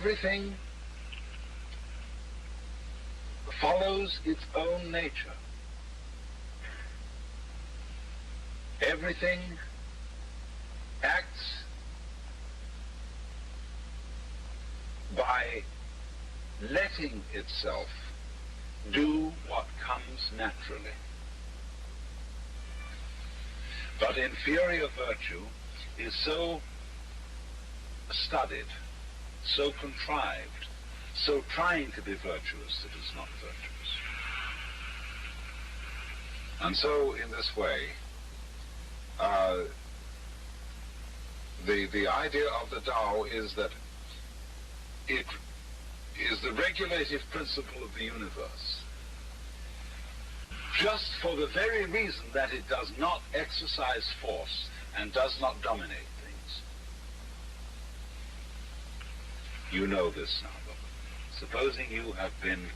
everything follows its own nature. Everything acts by letting itself do what comes naturally. But inferior virtue is so studied, so contrived, so trying to be virtuous that it's not virtuous. And so in this way, the idea of the Tao is that it is the regulative principle of the universe, just for the very reason that it does not exercise force and does not dominate things. You know this now, but supposing you have been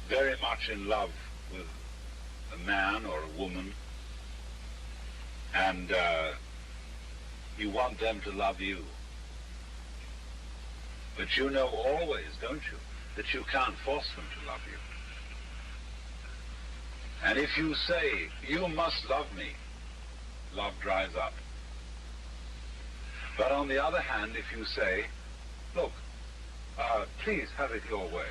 very much in love with a man or a woman, and you want them to love you. But you know always, don't you, that you can't force them to love you. And if you say, you must love me, love dries up. But on the other hand, if you say, look, please have it your way.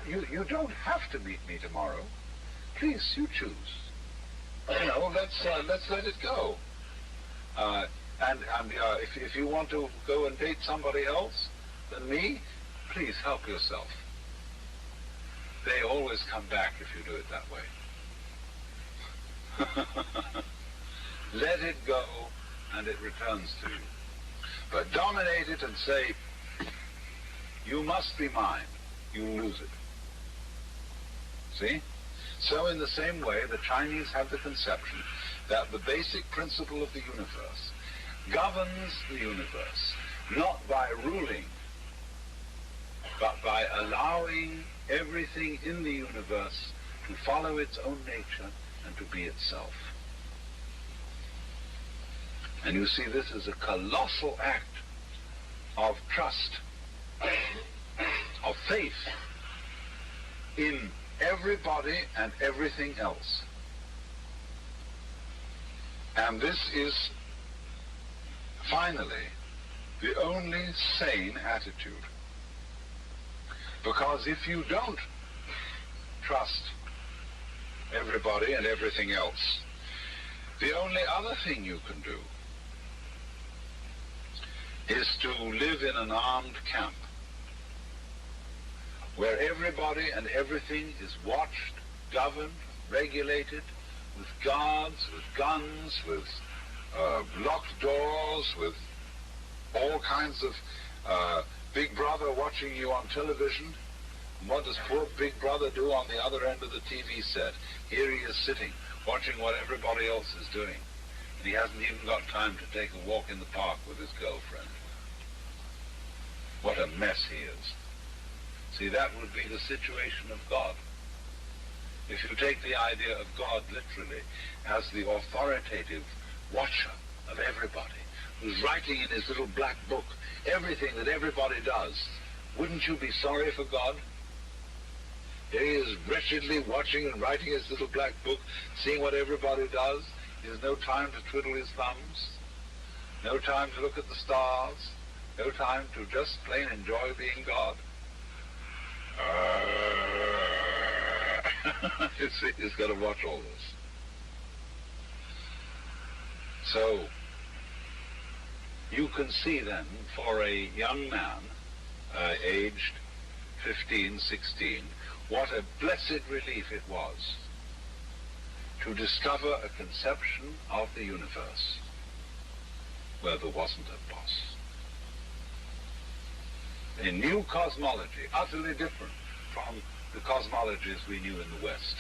You don't have to meet me tomorrow. Please, you choose. You know, let's let it go. And if you want to go and date somebody else than me, please help yourself. They always come back if you do it that way. Let it go and it returns to you. But dominate it and say, you must be mine, you lose it. See? So in the same way, the Chinese have the conception that the basic principle of the universe governs the universe, not by ruling, but by allowing everything in the universe to follow its own nature and to be itself. And you see, this is a colossal act of trust, of faith in everybody and everything else. And this is finally the only sane attitude. Because if you don't trust everybody and everything else, the only other thing you can do is to live in an armed camp where everybody and everything is watched, governed, regulated, with guards, with guns, with locked doors, with all kinds of Big Brother watching you on television. And what does poor Big Brother do on the other end of the TV set? Here he is sitting, watching what everybody else is doing. And he hasn't even got time to take a walk in the park with his girlfriend. What a mess he is. See, that would be the situation of God. If you take the idea of God literally as the authoritative watcher of everybody, who's writing in his little black book everything that everybody does, wouldn't you be sorry for God? Here he is wretchedly watching and writing his little black book, seeing what everybody does. He has no time to twiddle his thumbs, no time to look at the stars, no time to just plain enjoy being God. You see, he's got to watch all this. So, you can see then, for a young man, aged 15, 16, what a blessed relief it was to discover a conception of the universe where there wasn't a boss. A new cosmology, utterly different from the cosmologies we knew in the West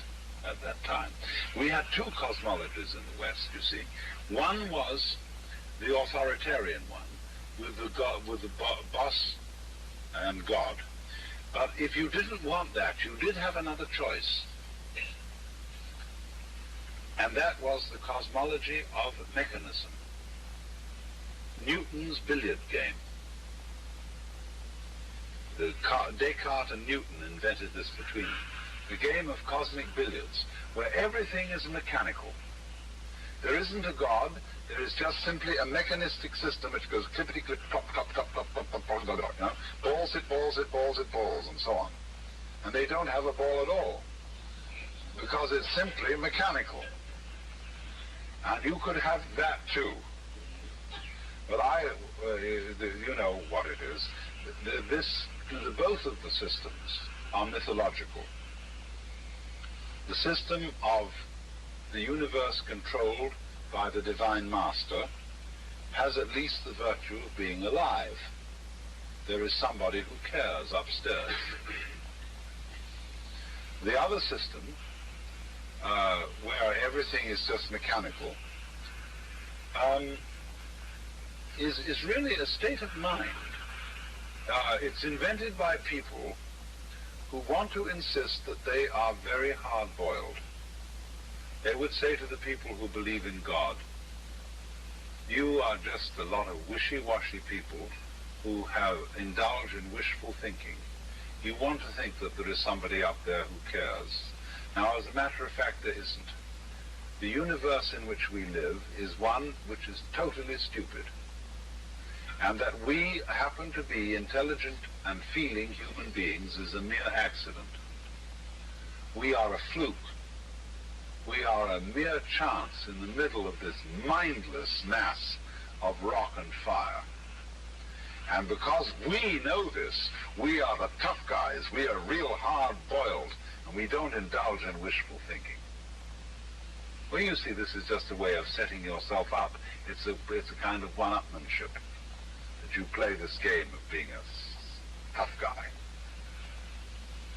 at that time. We had two cosmologies in the West, you see. One was the authoritarian one, with the boss and God. But if you didn't want that, you did have another choice. And that was the cosmology of mechanism. Newton's billiard game. Descartes and Newton invented this between them. The game of cosmic billiards, where everything is mechanical. There isn't a God, there is just simply a mechanistic system which goes clippity-clip, clop, clop, clop, clop, clop, clop, clop, clop, clop, balls, it balls, it balls, it balls, and so on. And they don't have a ball at all, because it's simply mechanical. And you could have that too. But you know what it is. Both of the systems are mythological. The system of the universe controlled by the Divine Master has at least the virtue of being alive. There is somebody who cares upstairs. The other system, where everything is just mechanical, is really a state of mind. It's invented by people who want to insist that they are very hard-boiled. They would say to the people who believe in God, you are just a lot of wishy-washy people who have indulged in wishful thinking. You want to think that there is somebody up there who cares. Now, as a matter of fact, there isn't. The universe in which we live is one which is totally stupid. And that we happen to be intelligent and feeling human beings is a mere accident. We are a fluke. We are a mere chance in the middle of this mindless mass of rock and fire. And because we know this, we are the tough guys. We are real hard-boiled, and we don't indulge in wishful thinking. Well, you see, this is just a way of setting yourself up. It's a kind of one-upmanship. You play this game of being a tough guy.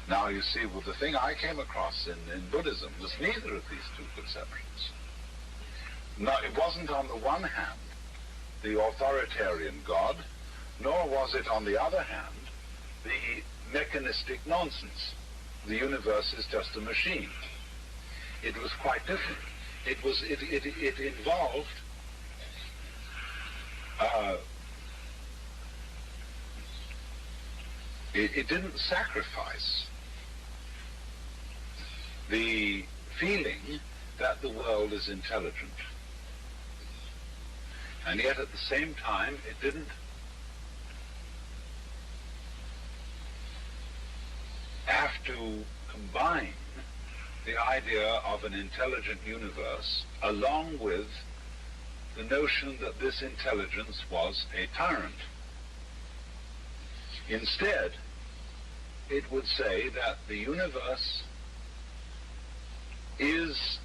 Now you see, well, the thing I came across in Buddhism was neither of these two conceptions. Now, it wasn't on the one hand the authoritarian God, nor was it on the other hand the mechanistic nonsense. The universe is just a machine. It was quite different. It involved it didn't sacrifice the feeling that the world is intelligent. And yet at the same time, it didn't have to combine the idea of an intelligent universe along with the notion that this intelligence was a tyrant. Instead, it would say that the universe is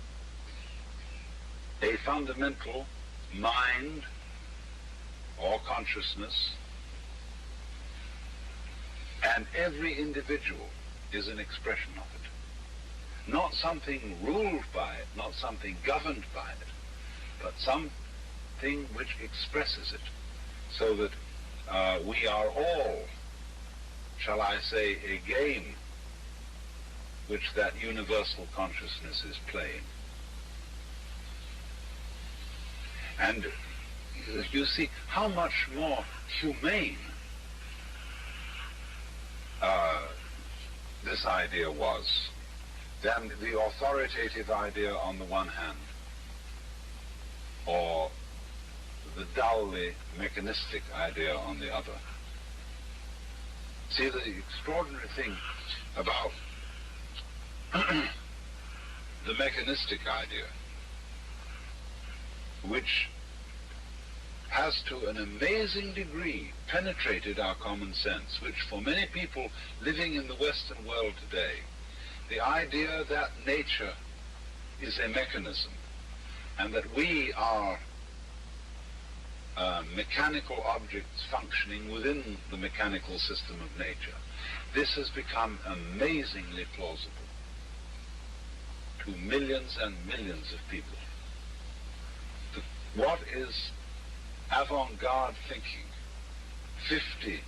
a fundamental mind or consciousness, and every individual is an expression of it. Not something ruled by it, not something governed by it, but something which expresses it, so that we are all, shall I say, a game which that universal consciousness is playing. And you see how much more humane this idea was than the authoritative idea on the one hand, or the dully mechanistic idea on the other. See, the extraordinary thing about the mechanistic idea, which has to an amazing degree penetrated our common sense, which for many people living in the Western world today, the idea that nature is a mechanism and that we are mechanical objects functioning within the mechanical system of nature, this has become amazingly plausible to millions and millions of people. What is avant-garde thinking 50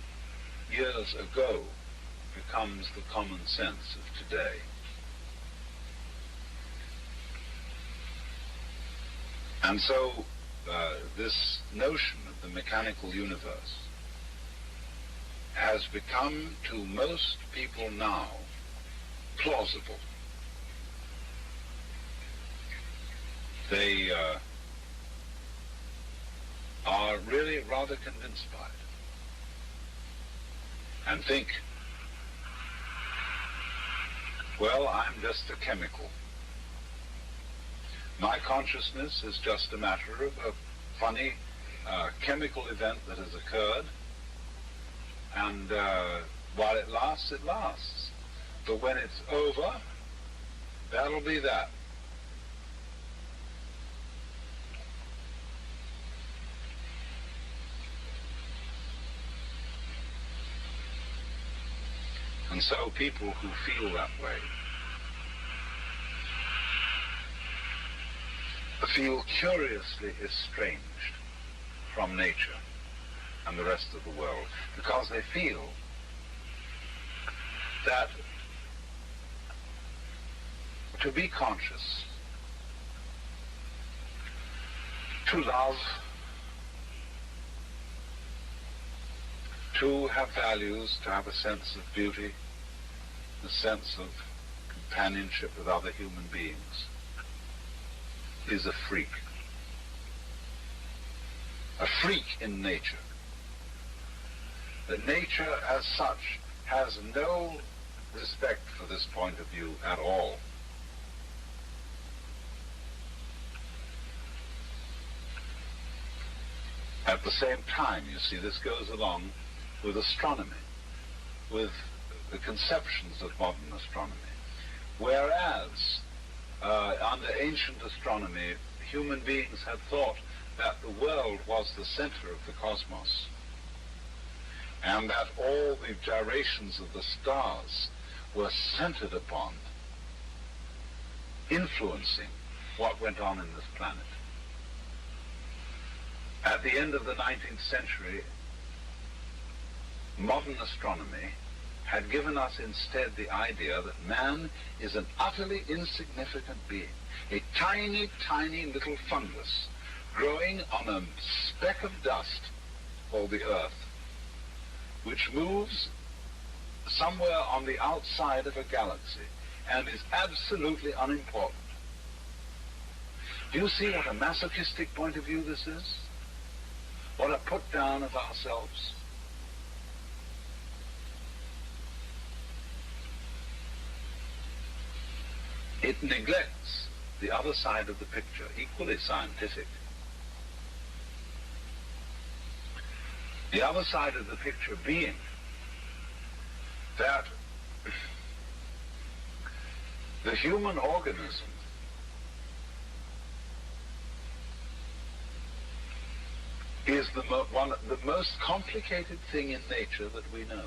years ago becomes the common sense of today. And so this notion of the mechanical universe has become to most people now plausible. They are really rather convinced by it and think, well, I'm just a chemical. My consciousness is just a matter of a funny chemical event that has occurred, and while it lasts, it lasts. But when it's over, that'll be that. And so people who feel that way feel curiously estranged from nature and the rest of the world, because they feel that to be conscious, to love, to have values, to have a sense of beauty, a sense of companionship with other human beings, is a freak. A freak in nature. That nature as such has no respect for this point of view at all. At the same time, you see, this goes along with astronomy, with the conceptions of modern astronomy. Whereas under ancient astronomy, human beings had thought that the world was the center of the cosmos, and that all the gyrations of the stars were centered upon influencing what went on in this planet. At the end of the 19th century, modern astronomy had given us instead the idea that man is an utterly insignificant being, a tiny, tiny little fungus growing on a speck of dust called the Earth, which moves somewhere on the outside of a galaxy and is absolutely unimportant. Do you see what a masochistic point of view this is? What a put down of ourselves? It neglects the other side of the picture, equally scientific. The other side of the picture being that the human organism is the most complicated thing in nature that we know.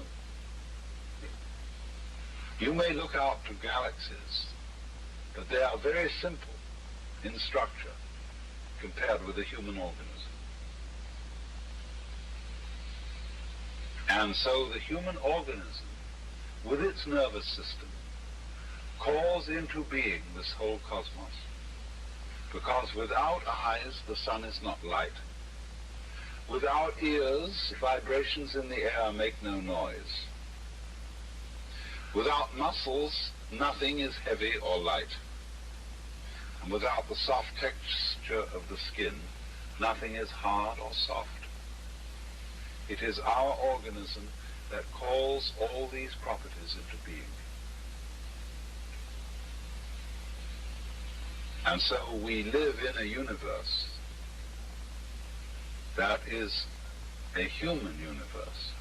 You may look out to galaxies, but they are very simple in structure compared with the human organism. And so the human organism, with its nervous system, calls into being this whole cosmos. Because without eyes, the sun is not light. Without ears, vibrations in the air make no noise. Without muscles, nothing is heavy or light. And without the soft texture of the skin, nothing is hard or soft. It is our organism that calls all these properties into being. And so we live in a universe that is a human universe.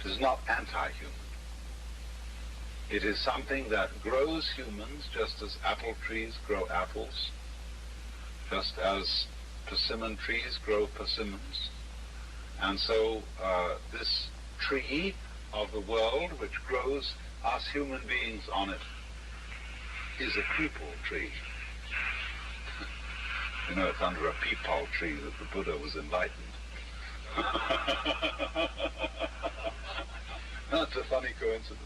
It is not anti-human. It is something that grows humans just as apple trees grow apples, just as persimmon trees grow persimmons. And so this tree of the world, which grows us human beings on it, is a peepal tree. You know, it's under a peepal tree that the Buddha was enlightened. That's a funny coincidence.